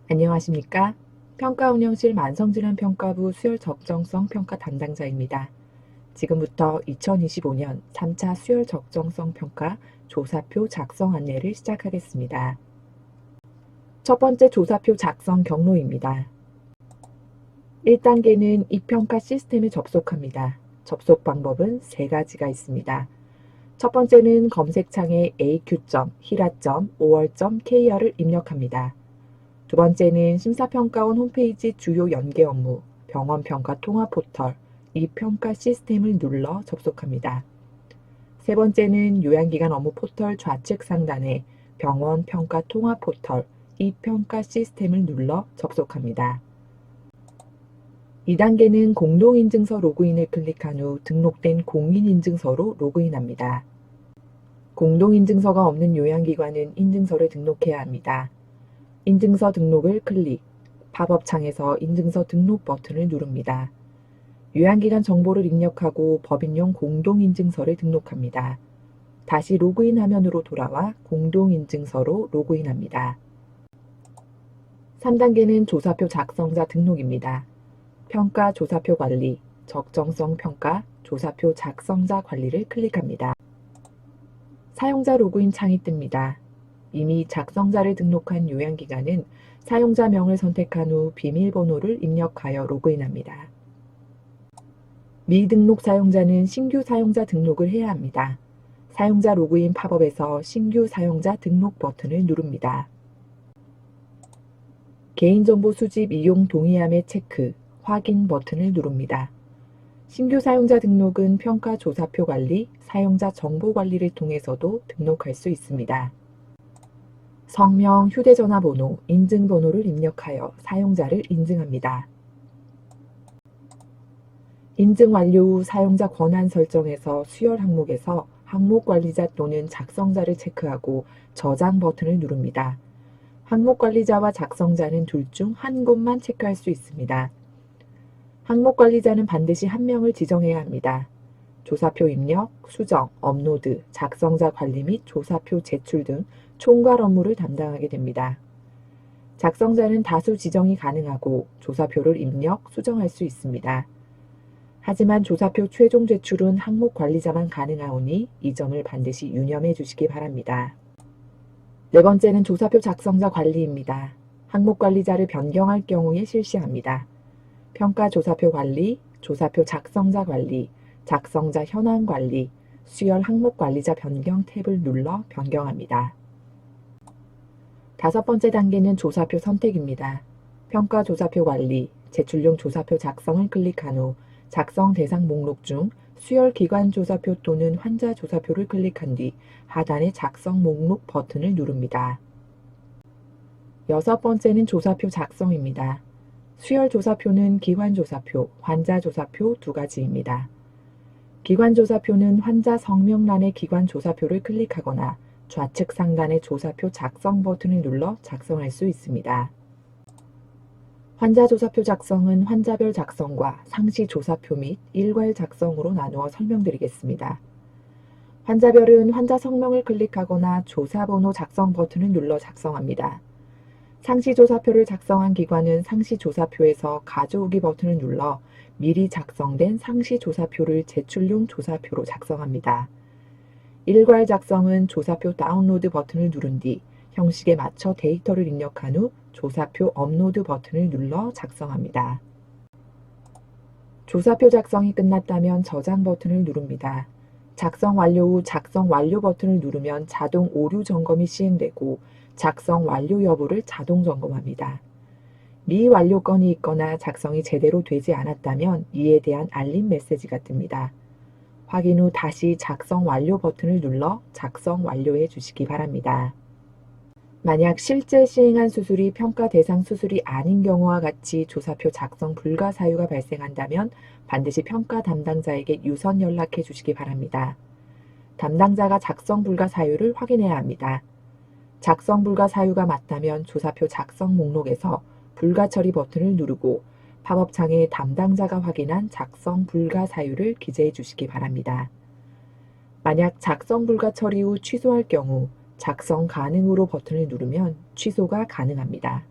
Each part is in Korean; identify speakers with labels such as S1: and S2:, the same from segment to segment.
S1: 안녕하십니까? 평가운영실 만성질환평가부 수혈 적정성 평가 담당자입니다. 지금부터 2025년 3차 수혈 적정성 평가 조사표 작성 안내를 시작하겠습니다. 첫 번째 조사표 작성 경로입니다. 1단계는 이 평가 시스템에 접속합니다. 접속 방법은 3가지가 있습니다. 첫 번째는 검색창에 aq.hira.or.kr을 입력합니다. 두 번째는 심사평가원 홈페이지 주요 연계 업무, 병원평가 통합 포털, 이 평가 시스템을 눌러 접속합니다. 세 번째는 요양기관 업무 포털 좌측 상단에 병원평가 통합 포털, 이 평가 시스템을 눌러 접속합니다. 2단계는 공동인증서 로그인을 클릭한 후 등록된 공인인증서로 로그인합니다. 공동인증서가 없는 요양기관은 인증서를 등록해야 합니다. 인증서 등록을 클릭, 팝업 창에서 인증서 등록 버튼을 누릅니다. 요양기관 정보를 입력하고 법인용 공동인증서를 등록합니다. 다시 로그인 화면으로 돌아와 공동인증서로 로그인합니다. 3단계는 조사표 작성자 등록입니다. 평가 조사표 관리, 적정성 평가, 조사표 작성자 관리를 클릭합니다. 사용자 로그인 창이 뜹니다. 이미 작성자를 등록한 요양기관은 사용자명을 선택한 후 비밀번호를 입력하여 로그인합니다. 미등록 사용자는 신규 사용자 등록을 해야 합니다. 사용자 로그인 팝업에서 신규 사용자 등록 버튼을 누릅니다. 개인정보 수집 이용 동의함의 체크, 확인 버튼을 누릅니다. 신규 사용자 등록은 평가 조사표 관리, 사용자 정보 관리를 통해서도 등록할 수 있습니다. 성명, 휴대전화번호, 인증번호를 입력하여 사용자를 인증합니다. 인증 완료 후 사용자 권한 설정에서 수혈 항목에서 항목 관리자 또는 작성자를 체크하고 저장 버튼을 누릅니다. 항목 관리자와 작성자는 둘 중 한 곳만 체크할 수 있습니다. 항목 관리자는 반드시 한 명을 지정해야 합니다. 조사표 입력, 수정, 업로드, 작성자 관리 및 조사표 제출 등 총괄 업무를 담당하게 됩니다. 작성자는 다수 지정이 가능하고 조사표를 입력, 수정할 수 있습니다. 하지만 조사표 최종 제출은 항목 관리자만 가능하오니 이 점을 반드시 유념해 주시기 바랍니다. 네 번째는 조사표 작성자 관리입니다. 항목 관리자를 변경할 경우에 실시합니다. 평가 조사표 관리, 조사표 작성자 관리, 작성자 현황 관리, 수혈 항목 관리자 변경 탭을 눌러 변경합니다. 5번째 단계는 조사표 선택입니다. 평가 조사표 관리, 제출용 조사표 작성을 클릭한 후 작성 대상 목록 중 수혈 기관 조사표 또는 환자 조사표를 클릭한 뒤 하단의 작성 목록 버튼을 누릅니다. 6번째는 조사표 작성입니다. 수혈 조사표는 기관 조사표, 환자 조사표 2가지입니다. 기관 조사표는 환자 성명란의 기관 조사표를 클릭하거나 좌측 상단의 조사표 작성 버튼을 눌러 작성할 수 있습니다. 환자 조사표 작성은 환자별 작성과 상시 조사표 및 일괄 작성으로 나누어 설명드리겠습니다. 환자별은 환자 성명을 클릭하거나 조사번호 작성 버튼을 눌러 작성합니다. 상시조사표를 작성한 기관은 상시조사표에서 가져오기 버튼을 눌러 미리 작성된 상시조사표를 제출용 조사표로 작성합니다. 일괄 작성은 조사표 다운로드 버튼을 누른 뒤 형식에 맞춰 데이터를 입력한 후 조사표 업로드 버튼을 눌러 작성합니다. 조사표 작성이 끝났다면 저장 버튼을 누릅니다. 작성 완료 후 작성 완료 버튼을 누르면 자동 오류 점검이 시행되고 작성 완료 여부를 자동 점검합니다. 미완료 건이 있거나 작성이 제대로 되지 않았다면 이에 대한 알림 메시지가 뜹니다. 확인 후 다시 작성 완료 버튼을 눌러 작성 완료해 주시기 바랍니다. 만약 실제 시행한 수술이 평가 대상 수술이 아닌 경우와 같이 조사표 작성 불가 사유가 발생한다면 반드시 평가 담당자에게 유선 연락해 주시기 바랍니다. 담당자가 작성 불가 사유를 확인해야 합니다. 작성 불가 사유가 맞다면 조사표 작성 목록에서 불가 처리 버튼을 누르고 팝업창에 담당자가 확인한 작성 불가 사유를 기재해 주시기 바랍니다. 만약 작성 불가 처리 후 취소할 경우 작성 가능으로 버튼을 누르면 취소가 가능합니다.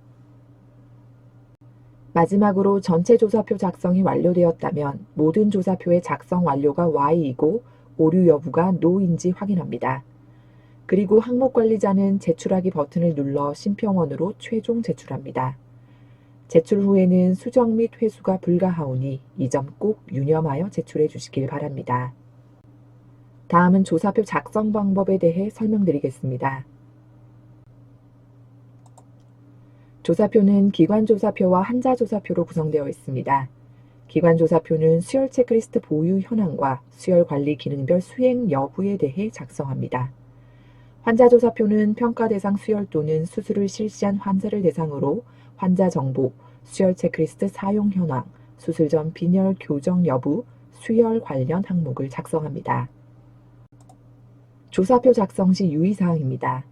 S1: 마지막으로 전체 조사표 작성이 완료되었다면 모든 조사표의 작성 완료가 Y이고 오류 여부가 NO인지 확인합니다. 그리고 항목관리자는 제출하기 버튼을 눌러 심평원으로 최종 제출합니다. 제출 후에는 수정 및 회수가 불가하오니 이 점 꼭 유념하여 제출해 주시길 바랍니다. 다음은 조사표 작성 방법에 대해 설명드리겠습니다. 조사표는 기관조사표와 한자조사표로 구성되어 있습니다. 기관조사표는 수열 체크리스트 보유 현황과 수열 관리 기능별 수행 여부에 대해 작성합니다. 환자조사표는 평가 대상 수열 또는 수술을 실시한 환자를 대상으로 환자 정보, 수열 체크리스트 사용 현황, 수술 전 빈혈 교정 여부, 수열 관련 항목을 작성합니다. 조사표 작성 시 유의사항입니다.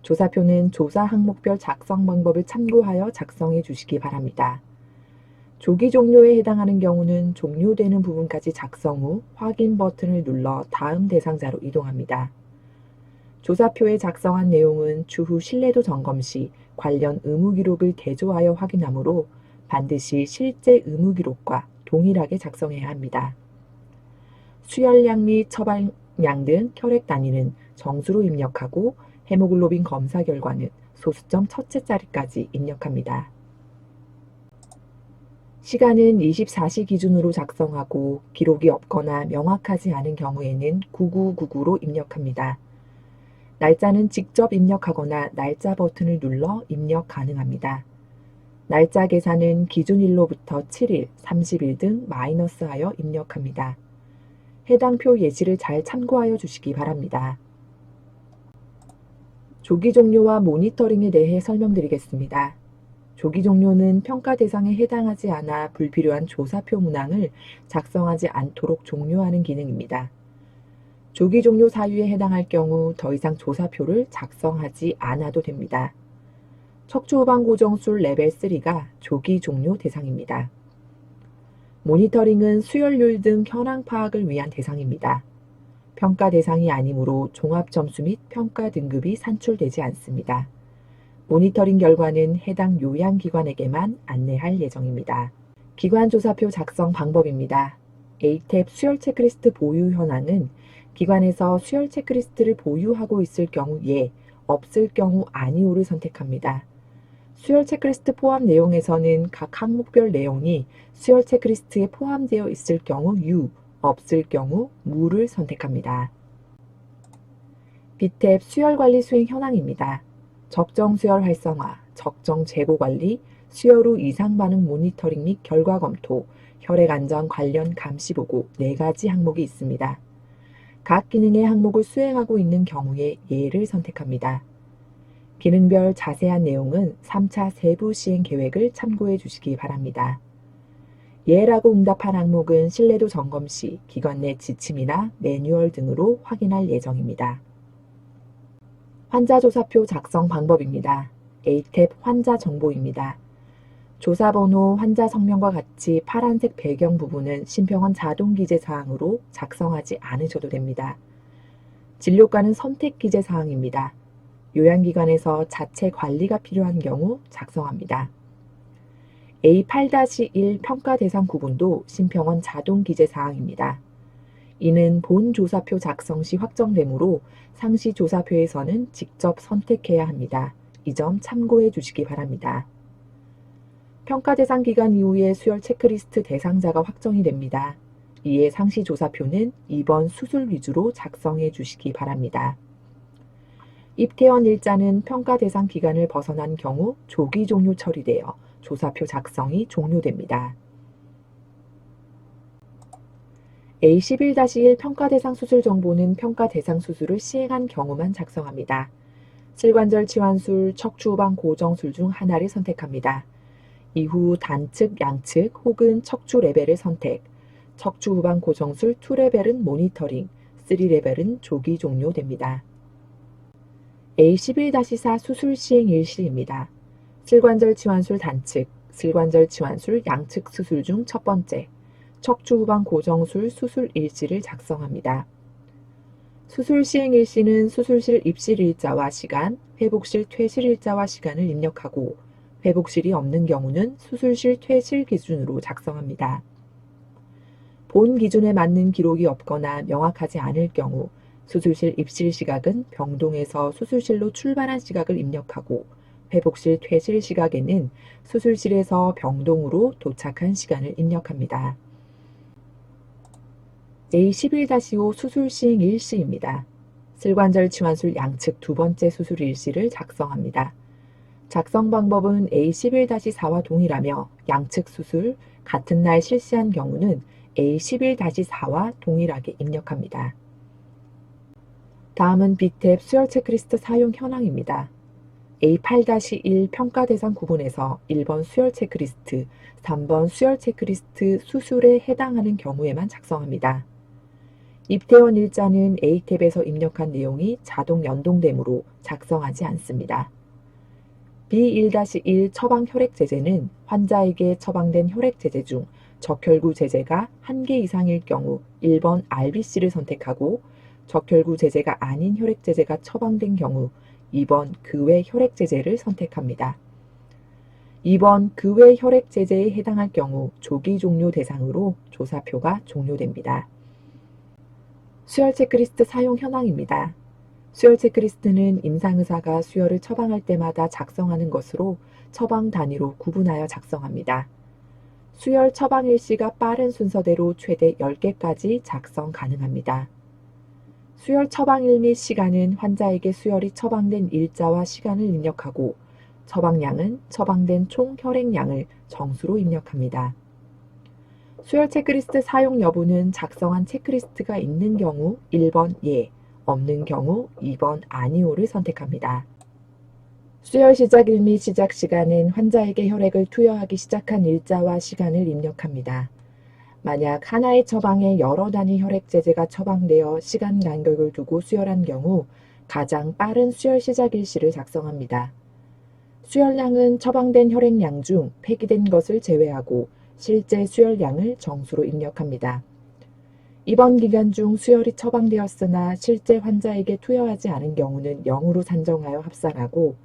S1: 조사표는 조사 항목별 작성 방법을 참고하여 작성해 주시기 바랍니다. 조기 종료에 해당하는 경우는 종료되는 부분까지 작성 후 확인 버튼을 눌러 다음 대상자로 이동합니다. 조사표에 작성한 내용은 추후 신뢰도 점검 시 관련 의무 기록을 대조하여 확인하므로 반드시 실제 의무 기록과 동일하게 작성해야 합니다. 수혈량 및 처방량 등 혈액 단위는 정수로 입력하고 헤모글로빈 검사 결과는 소수점 첫째 자리까지 입력합니다. 시간은 24시 기준으로 작성하고 기록이 없거나 명확하지 않은 경우에는 9999로 입력합니다. 날짜는 직접 입력하거나 날짜 버튼을 눌러 입력 가능합니다. 날짜 계산은 기준일로부터 7일, 30일 등 마이너스하여 입력합니다. 해당 표 예시를 잘 참고하여 주시기 바랍니다. 조기 종료와 모니터링에 대해 설명드리겠습니다. 조기 종료는 평가 대상에 해당하지 않아 불필요한 조사표 문항을 작성하지 않도록 종료하는 기능입니다. 조기 종료 사유에 해당할 경우 더 이상 조사표를 작성하지 않아도 됩니다. 척추후방 고정술 레벨 3가 조기 종료 대상입니다. 모니터링은 수혈률 등 현황 파악을 위한 대상입니다. 평가 대상이 아니므로 종합 점수 및 평가 등급이 산출되지 않습니다. 모니터링 결과는 해당 요양기관에게만 안내할 예정입니다. 기관조사표 작성 방법입니다. ATEP 수혈 체크리스트 보유 현황은 기관에서 수혈 체크리스트를 보유하고 있을 경우 예, 없을 경우 아니오를 선택합니다. 수혈 체크리스트 포함 내용에서는 각 항목별 내용이 수혈 체크리스트에 포함되어 있을 경우 유, 없을 경우 무를 선택합니다. BTEP 수혈관리 수행 현황입니다. 적정 수혈 활성화, 적정 재고 관리, 수혈 후 이상 반응 모니터링 및 결과 검토, 혈액 안전 관련 감시 보고 4가지 항목이 있습니다. 각 기능의 항목을 수행하고 있는 경우에 예를 선택합니다. 기능별 자세한 내용은 3차 세부 시행 계획을 참고해 주시기 바랍니다. 예라고 응답한 항목은 신뢰도 점검 시 기관 내 지침이나 매뉴얼 등으로 확인할 예정입니다. 환자조사표 작성 방법입니다. ATEP 환자 정보입니다. 조사번호, 환자 성명과 같이 파란색 배경 부분은 심평원 자동 기재 사항으로 작성하지 않으셔도 됩니다. 진료과는 선택 기재 사항입니다. 요양기관에서 자체 관리가 필요한 경우 작성합니다. A8-1 평가 대상 구분도 심평원 자동 기재 사항입니다. 이는 본 조사표 작성 시 확정되므로 상시 조사표에서는 직접 선택해야 합니다. 이 점 참고해 주시기 바랍니다. 평가 대상 기간 이후에 수혈 체크리스트 대상자가 확정이 됩니다. 이에 상시 조사표는 입원 수술 위주로 작성해 주시기 바랍니다. 입퇴원 일자는 평가 대상 기간을 벗어난 경우 조기 종료 처리되어 조사표 작성이 종료됩니다. A11-1 평가 대상 수술 정보는 평가 대상 수술을 시행한 경우만 작성합니다. 실관절 치환술, 척추후방 고정술 중 하나를 선택합니다. 이후 단측, 양측 혹은 척추 레벨을 선택, 척추후방 고정술 2레벨은 모니터링, 3레벨은 조기 종료됩니다. A11-4 수술 시행 일시입니다. 실관절 치환술 단측, 실관절 치환술 양측 수술 중 첫 번째, 척추후방 고정술 수술 일지를 작성합니다. 수술 시행 일시는 수술실 입실 일자와 시간, 회복실 퇴실 일자와 시간을 입력하고 회복실이 없는 경우는 수술실 퇴실 기준으로 작성합니다. 본 기준에 맞는 기록이 없거나 명확하지 않을 경우 수술실 입실 시각은 병동에서 수술실로 출발한 시각을 입력하고 회복실 퇴실 시각에는 수술실에서 병동으로 도착한 시간을 입력합니다. A11-5 수술 시행 일시입니다. 슬관절 치환술 양측 두 번째 수술 일시를 작성합니다. 작성 방법은 A11-4와 동일하며 양측 수술 같은 날 실시한 경우는 A11-4와 동일하게 입력합니다. 다음은 비탭 수혈 체크리스트 사용 현황입니다. A8-1 평가 대상 구분에서 1번 수혈 체크리스트, 3번 수혈 체크리스트 수술에 해당하는 경우에만 작성합니다. 입대원 일자는 A탭에서 입력한 내용이 자동 연동되므로 작성하지 않습니다. B1-1 처방 혈액 제제는 환자에게 처방된 혈액 제제 중 적혈구 제제가 1개 이상일 경우 1번 RBC를 선택하고 적혈구 제제가 아닌 혈액 제제가 처방된 경우 2번 그 외 혈액 제제를 선택합니다. 2번 그 외 혈액 제제에 해당할 경우 조기 종료 대상으로 조사표가 종료됩니다. 수혈 체크리스트 사용 현황입니다. 수혈 체크리스트는 임상의사가 수혈을 처방할 때마다 작성하는 것으로 처방 단위로 구분하여 작성합니다. 수혈 처방 일시가 빠른 순서대로 최대 10개까지 작성 가능합니다. 수혈 처방일 및 시간은 환자에게 수혈이 처방된 일자와 시간을 입력하고 처방량은 처방된 총 혈액량을 정수로 입력합니다. 수혈 체크리스트 사용 여부는 작성한 체크리스트가 있는 경우 1번 예, 없는 경우 2번 아니오를 선택합니다. 수혈 시작일 및 시작 시간은 환자에게 혈액을 투여하기 시작한 일자와 시간을 입력합니다. 만약 하나의 처방에 여러 단위 혈액 제제가 처방되어 시간 간격을 두고 수혈한 경우 가장 빠른 수혈 시작 일시를 작성합니다. 수혈량은 처방된 혈액량 중 폐기된 것을 제외하고 실제 수혈량을 정수로 입력합니다. 입원 기간 중 수혈이 처방되었으나 실제 환자에게 투여하지 않은 경우는 0으로 산정하여 합산하고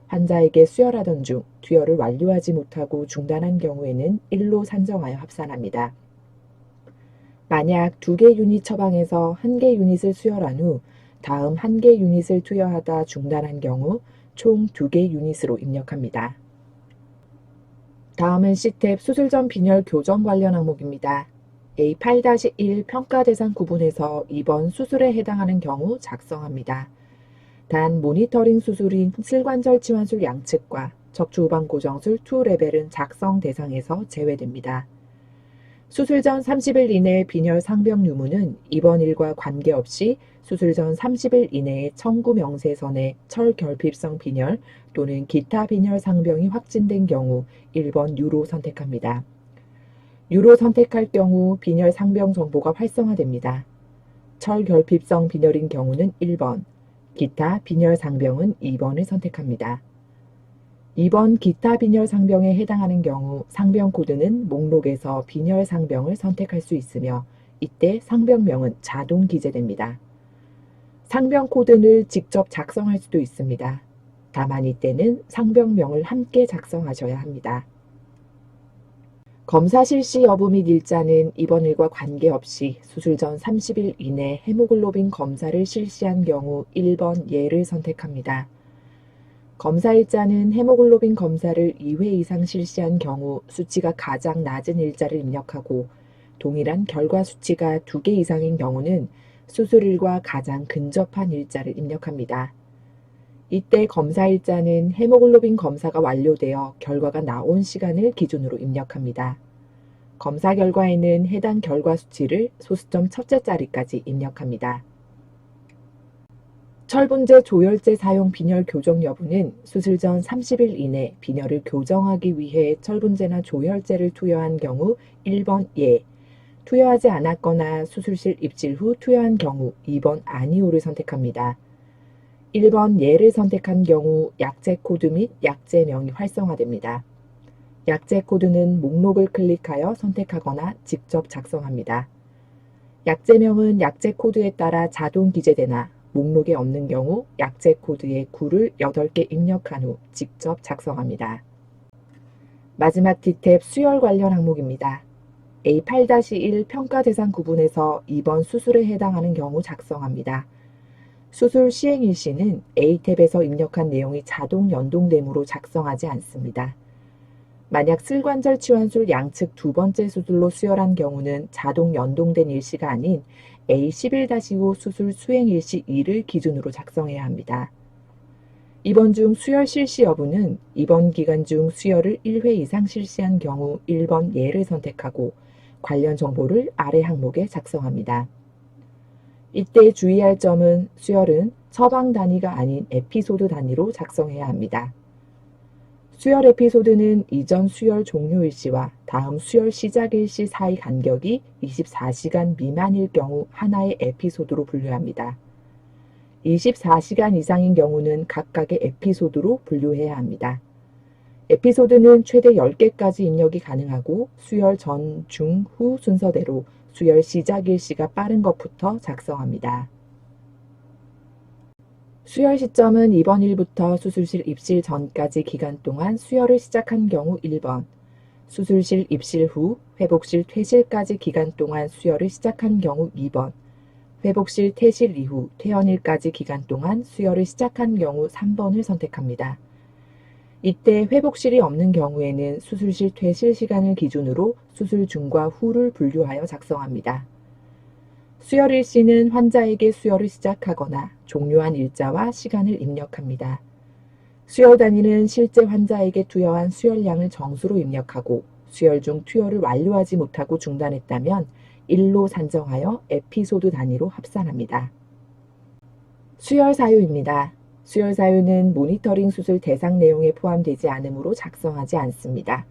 S1: 환자에게 수혈하던 중 투여를 완료하지 못하고 중단한 경우에는 1로 산정하여 합산합니다. 만약 2개 유닛 처방에서 1개 유닛을 수혈한 후 다음 1개 유닛을 투여하다 중단한 경우 총 2개 유닛으로 입력합니다. 다음은 C탭 수술 전 빈혈 교정 관련 항목입니다. A8-1 평가 대상 구분에서 2번 수술에 해당하는 경우 작성합니다. 단 모니터링 수술인 슬관절 치환술 양측과 척추 후방 고정술 2레벨은 작성 대상에서 제외됩니다. 수술 전 30일 이내의 빈혈 상병 유무는 입원일과 관계없이 수술 전 30일 이내에 청구 명세선에 철결핍성 빈혈 또는 기타 빈혈 상병이 확진된 경우 1번 유로 선택합니다. 유로 선택할 경우 빈혈 상병 정보가 활성화됩니다. 철결핍성 빈혈인 경우는 1번, 기타 빈혈 상병은 2번을 선택합니다. 2번 기타 빈혈 상병에 해당하는 경우 상병 코드는 목록에서 빈혈 상병을 선택할 수 있으며 이때 상병명은 자동 기재됩니다. 상병 코드를 직접 작성할 수도 있습니다. 다만 이때는 상병명을 함께 작성하셔야 합니다. 검사 실시 여부 및 일자는 입원일과 관계없이 수술 전 30일 이내 헤모글로빈 검사를 실시한 경우 1번 예를 선택합니다. 검사 일자는 헤모글로빈 검사를 2회 이상 실시한 경우 수치가 가장 낮은 일자를 입력하고 동일한 결과 수치가 2개 이상인 경우는 수술일과 가장 근접한 일자를 입력합니다. 이때 검사 일자는 헤모글로빈 검사가 완료되어 결과가 나온 시간을 기준으로 입력합니다. 검사 결과에는 해당 결과 수치를 소수점 첫째 자리까지 입력합니다. 철분제 조혈제 사용 빈혈 교정 여부는 수술 전 30일 이내 빈혈을 교정하기 위해 철분제나 조혈제를 투여한 경우 1번 예, 투여하지 않았거나 수술실 입실 후 투여한 경우 2번 아니오를 선택합니다. 1번 예를 선택한 경우 약제 코드 및 약제명이 활성화됩니다. 약제 코드는 목록을 클릭하여 선택하거나 직접 작성합니다. 약제명은 약제 코드에 따라 자동 기재되나 목록에 없는 경우 약제 코드에 9를 8개 입력한 후 직접 작성합니다. 마지막 D탭 수혈 관련 항목입니다. A8-1 평가 대상 구분에서 2번 수술에 해당하는 경우 작성합니다. 수술 시행 일시는 A탭에서 입력한 내용이 자동 연동되므로 작성하지 않습니다. 만약 슬관절 치환술 양측 두 번째 수술로 수혈한 경우는 자동 연동된 일시가 아닌 A11-5 수술 수행 일시 2를 기준으로 작성해야 합니다. 입원 중 수혈 실시 여부는 입원 기간 중 수혈을 1회 이상 실시한 경우 1번 예를 선택하고 관련 정보를 아래 항목에 작성합니다. 이때 주의할 점은 수혈은 처방 단위가 아닌 에피소드 단위로 작성해야 합니다. 수혈 에피소드는 이전 수혈 종료 일시와 다음 수혈 시작 일시 사이 간격이 24시간 미만일 경우 하나의 에피소드로 분류합니다. 24시간 이상인 경우는 각각의 에피소드로 분류해야 합니다. 에피소드는 최대 10개까지 입력이 가능하고 수혈 전, 중, 후 순서대로 수혈 시작 일시가 빠른 것부터 작성합니다. 수혈 시점은 입원일부터 수술실 입실 전까지 기간 동안 수혈을 시작한 경우 1번, 수술실 입실 후 회복실 퇴실까지 기간 동안 수혈을 시작한 경우 2번, 회복실 퇴실 이후 퇴원일까지 기간 동안 수혈을 시작한 경우 3번을 선택합니다. 이때 회복실이 없는 경우에는 수술실 퇴실 시간을 기준으로 수술 중과 후를 분류하여 작성합니다. 수혈 일시는 환자에게 수혈을 시작하거나 종료한 일자와 시간을 입력합니다. 수혈 단위는 실제 환자에게 투여한 수혈량을 정수로 입력하고 수혈 중 투여를 완료하지 못하고 중단했다면 1로 산정하여 에피소드 단위로 합산합니다. 수혈 사유입니다. 수혈 사유는 모니터링 수술 대상 내용에 포함되지 않으므로 작성하지 않습니다.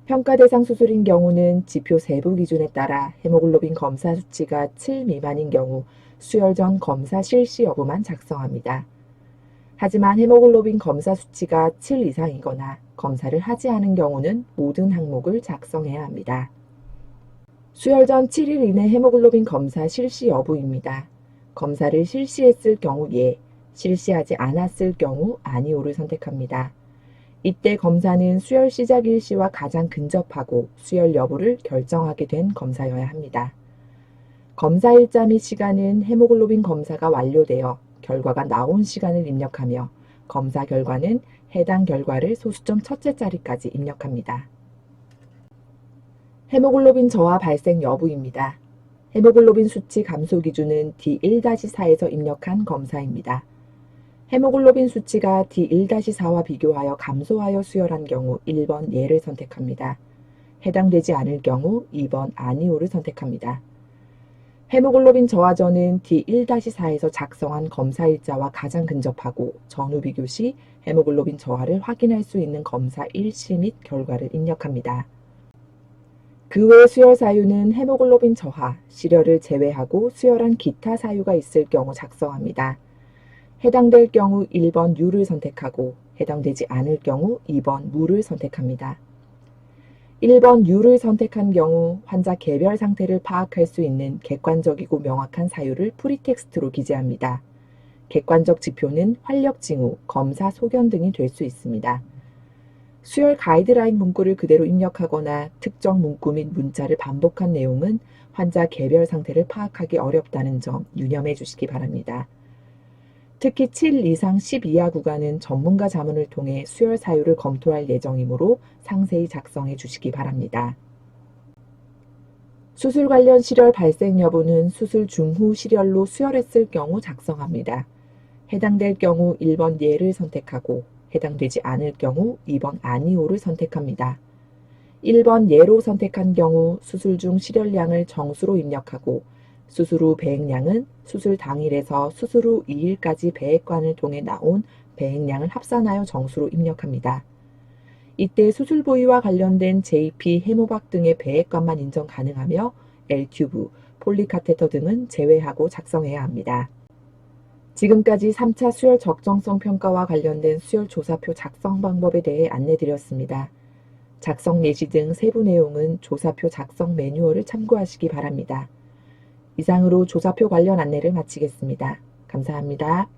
S1: 평가 대상 수술인 경우는 지표 세부 기준에 따라 헤모글로빈 검사 수치가 7 미만인 경우 수혈 전 검사 실시 여부만 작성합니다. 하지만 헤모글로빈 검사 수치가 7 이상이거나 검사를 하지 않은 경우는 모든 항목을 작성해야 합니다. 수혈 전 7일 이내 헤모글로빈 검사 실시 여부입니다. 검사를 실시했을 경우 예, 실시하지 않았을 경우 아니오를 선택합니다. 이때 검사는 수혈 시작 일시와 가장 근접하고 수혈 여부를 결정하게 된 검사여야 합니다. 검사 일자 및 시간은 헤모글로빈 검사가 완료되어 결과가 나온 시간을 입력하며 검사 결과는 해당 결과를 소수점 첫째 자리까지 입력합니다. 헤모글로빈 저하 발생 여부입니다. 헤모글로빈 수치 감소 기준은 D1-4에서 입력한 검사입니다. 헤모글로빈 수치가 D1-4와 비교하여 감소하여 수혈한 경우 1번 예를 선택합니다. 해당되지 않을 경우 2번 아니오를 선택합니다. 헤모글로빈 저하전은 D1-4에서 작성한 검사 일자와 가장 근접하고 전후 비교 시 헤모글로빈 저하를 확인할 수 있는 검사 일시 및 결과를 입력합니다. 그 외 수혈 사유는 헤모글로빈 저하, 실혈을 제외하고 수혈한 기타 사유가 있을 경우 작성합니다. 해당될 경우 1번 유를 선택하고 해당되지 않을 경우 2번 무를 선택합니다. 1번 유를 선택한 경우 환자 개별 상태를 파악할 수 있는 객관적이고 명확한 사유를 프리텍스트로 기재합니다. 객관적 지표는 활력 징후, 검사 소견 등이 될 수 있습니다. 수혈 가이드라인 문구를 그대로 입력하거나 특정 문구 및 문자를 반복한 내용은 환자 개별 상태를 파악하기 어렵다는 점 유념해 주시기 바랍니다. 특히 7 이상 10 이하 구간은 전문가 자문을 통해 수혈 사유를 검토할 예정이므로 상세히 작성해 주시기 바랍니다. 수술 관련 실혈 발생 여부는 수술 중후 실혈로 수혈했을 경우 작성합니다. 해당될 경우 1번 예를 선택하고 해당되지 않을 경우 2번 아니오를 선택합니다. 1번 예로 선택한 경우 수술 중 실혈량을 정수로 입력하고 수술 후 배액량은 수술 당일에서 수술 후 2일까지 배액관을 통해 나온 배액량을 합산하여 정수로 입력합니다. 이때 수술 부위와 관련된 JP, 헤모박 등의 배액관만 인정 가능하며 L튜브, 폴리카테터 등은 제외하고 작성해야 합니다. 지금까지 3차 수혈 적정성 평가와 관련된 수혈 조사표 작성 방법에 대해 안내드렸습니다. 작성 예시 등 세부 내용은 조사표 작성 매뉴얼을 참고하시기 바랍니다. 이상으로 조사표 관련 안내를 마치겠습니다. 감사합니다.